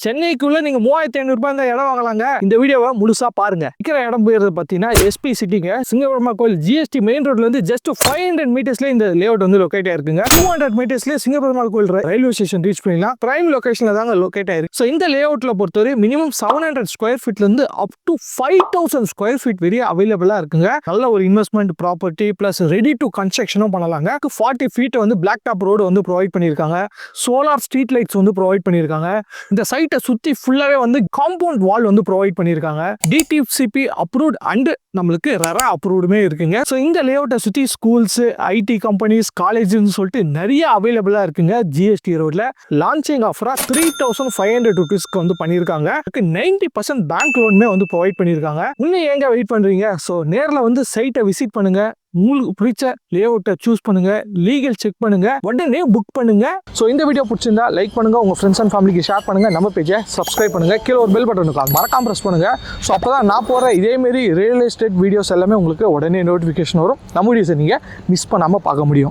சென்னைக்குள்ள நீங்க 3500 ரூபாய் இந்த இடம் வாங்கலாங்க. இந்த வீடியோவை முழுசா பாருங்க. இருக்கிற இடம் போயிறது பாத்தீங்கன்னா எஸ்பி சிட்டிங்க, சிங்கப்பெருமாள் கோயில் ஜிஎஸ்டி மெயின் ரோட்ல இருந்து ஜஸ்ட் 500 மீட்டர்ஸ்ல இந்த லேஅவுட் வந்து லொகேட் ஆயிருக்குங்க. 200 மீட்டர்ஸ்ல சிங்கப்பெருமாள் கோயில் ரயில்வே ஸ்டேஷன் ரீச் பண்ணிடலாம். பிரைம் லொகேஷன்ல தாங்க லொகேட் ஆயிருக்கு. ஸோ இந்த லேஅவுட்ல பொறுத்தவரை மினிமம் 700 ஸ்கொயர் ஃபீட்ல இருந்து அப் டு 5000 ஸ்கொயர் ஃபீட் வரை அவைலபிளா இருக்குங்க. நல்ல ஒரு investment property plus ready to கன்ஸ்ட்ரக்ஷனும் பண்ணலாங்க. 40 ஃபீட் வந்து பிளாக் டாப் ரோடு வந்து ப்ரொவைட் பண்ணியிருக்காங்க. சோலார் ஸ்ட்ரீட் லைட்ஸ் வந்து ப்ரொவைட் பண்ணியிருக்காங்க. இந்த சைட்டை சுத்தி ஃபுல்லாவே வந்து காம்பவுண்ட் வால் வந்து ப்ரொவைட் பண்ணியிருக்காங்க. டிடிசிபி அப்ரூவ்ட் அண்ட் நம்மளுக்கு ரெரா அப்ரூவ்டுமே இருக்குங்க. ஸோ இந்த லேஅவுட்டை சுத்தி ஸ்கூல்ஸ், ஐடி கம்பெனிஸ், காலேஜ்னு சொல்லிட்டு நிறைய அவைலபிளா இருக்குங்க. ஜிஎஸ்டி ரோட்ல லான்ச்சிங் ஆஃபரா 3500 ருபீஸ்க்கு வந்து பண்ணியிருக்காங்க. 90% பேங்க் லோனுமே வந்து ப்ரொவைட் பண்ணியிருக்காங்க. இன்னும் ஏங்க வெயிட் பண்றீங்க? ஸோ நேரில் வந்து சைட்டை விசிட் பண்ணுங்க. உங்களுக்கு பிடிச்ச லேஅவுட்டை சூஸ் பண்ணுங்க, லீகல் செக் பண்ணுங்க, உடனே புக் பண்ணுங்க. ஸோ இந்த வீடியோ பிடிச்சிருந்தா லைக் பண்ணுங்க, உங்க ஃப்ரெண்ட்ஸ் அண்ட் ஃபேமிலிக்கு ஷேர் பண்ணுங்க, நம்ம பேஜை சப்ஸ்கிரைப் பண்ணுங்க, கீழே ஒரு பெல் பட்டன் இருக்கும் மறக்காம ப்ரெஸ் பண்ணுங்க. ஸோ அப்பதான் நான் போற இதேமாரி ரியல் எஸ்டேட் வீடியோஸ் எல்லாமே உங்களுக்கு உடனே நோட்டிஃபிகேஷன் வரும். நம்ம வீடியோஸை நீங்க மிஸ் பண்ணாம பார்க்க முடியும்.